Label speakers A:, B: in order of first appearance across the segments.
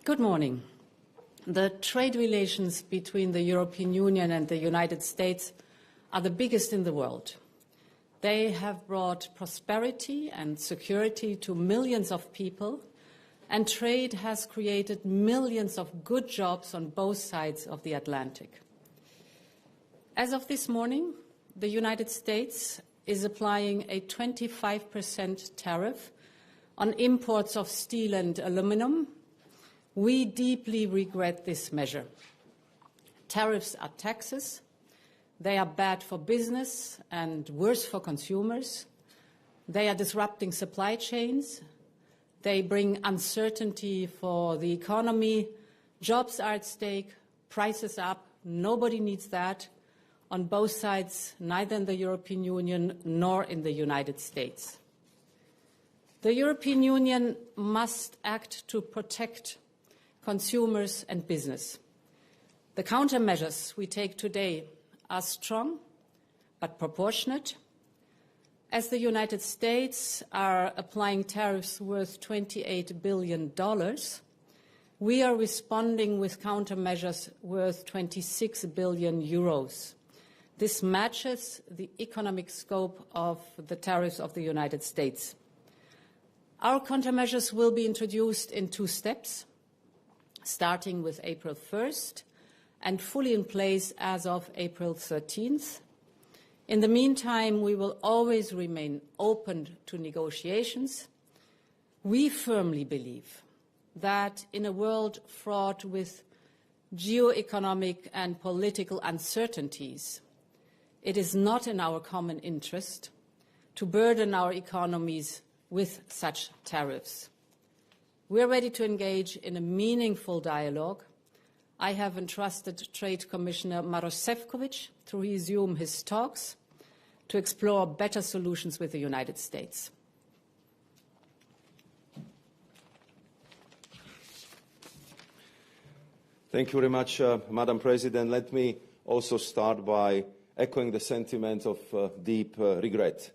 A: Good morning. The trade relations between the European Union and the United States are the biggest in the world. They have brought prosperity and security to millions of people, and trade has created millions of good jobs on both sides of the Atlantic. As of this morning, the United States is applying a 25% tariff on imports of steel and aluminum. We deeply regret this measure. Tariffs are taxes. They are bad for business and worse for consumers. They are disrupting supply chains. They bring uncertainty for the economy. Jobs are at stake, prices up. Nobody needs that on both sides, neither in the European Union nor in the United States. The European Union must act to protect consumers and business. The countermeasures we take today are strong but proportionate. As the United States are applying tariffs worth $28 billion, we are responding with countermeasures worth 26 billion euros. This matches the economic scope of the tariffs of the United States. Our countermeasures will be introduced in 2 steps, starting with April 1st and fully in place as of April 13th. In the meantime, we will always remain open to negotiations. We firmly believe that in a world fraught with geo-economic and political uncertainties, it is not in our common interest to burden our economies with such tariffs. We are ready to engage in a meaningful dialogue. I have entrusted Trade Commissioner Maroš Šefčovič to resume his talks to explore better solutions with the United States.
B: Thank you very much, Madam President. Let me also start by echoing the sentiment of deep regret.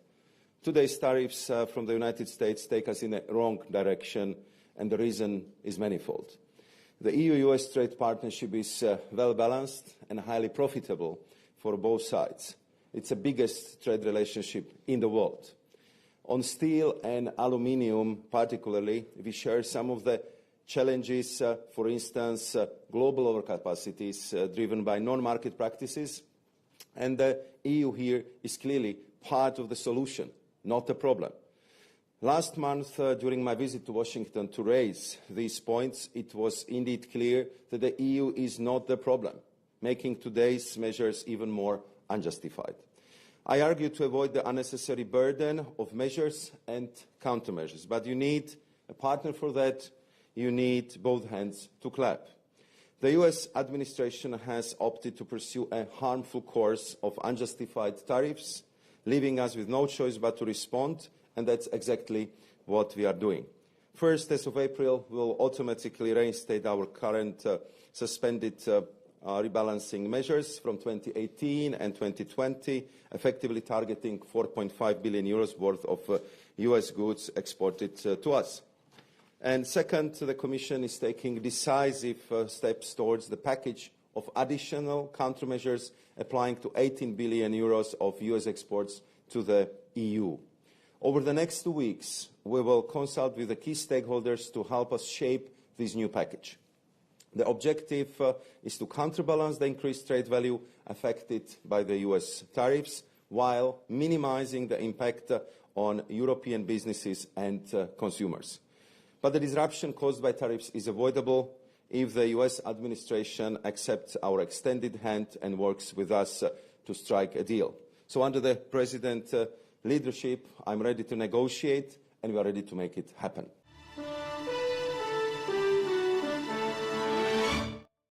B: Today's tariffs from the United States take us in a wrong direction, and the reason is manifold. The EU-US trade partnership is well-balanced and highly profitable for both sides. It's the biggest trade relationship in the world. On steel and aluminium particularly, we share some of the challenges, for instance, global overcapacities driven by non-market practices, and the EU here is clearly part of the solution, not the problem. Last month, during my visit to Washington to raise these points, it was indeed clear that the EU is not the problem, making today's measures even more unjustified. I argue to avoid the unnecessary burden of measures and countermeasures, but you need a partner for that. You need both hands to clap. The US administration has opted to pursue a harmful course of unjustified tariffs, leaving us with no choice but to respond, and that's exactly what we are doing. First, as of April, we will automatically reinstate our current suspended rebalancing measures from 2018 and 2020, effectively targeting 4.5 billion euros worth of US goods exported to us. And second, the Commission is taking decisive steps towards the package of additional countermeasures applying to 18 billion euros of US exports to the EU. Over the next 2 weeks, we will consult with the key stakeholders to help us shape this new package. The objective is to counterbalance the increased trade value affected by the US tariffs while minimizing the impact on European businesses and consumers. But the disruption caused by tariffs is avoidable if the US administration accepts our extended hand and works with us to strike a deal. So under the President's leadership, I'm ready to negotiate, and we are ready to make it happen.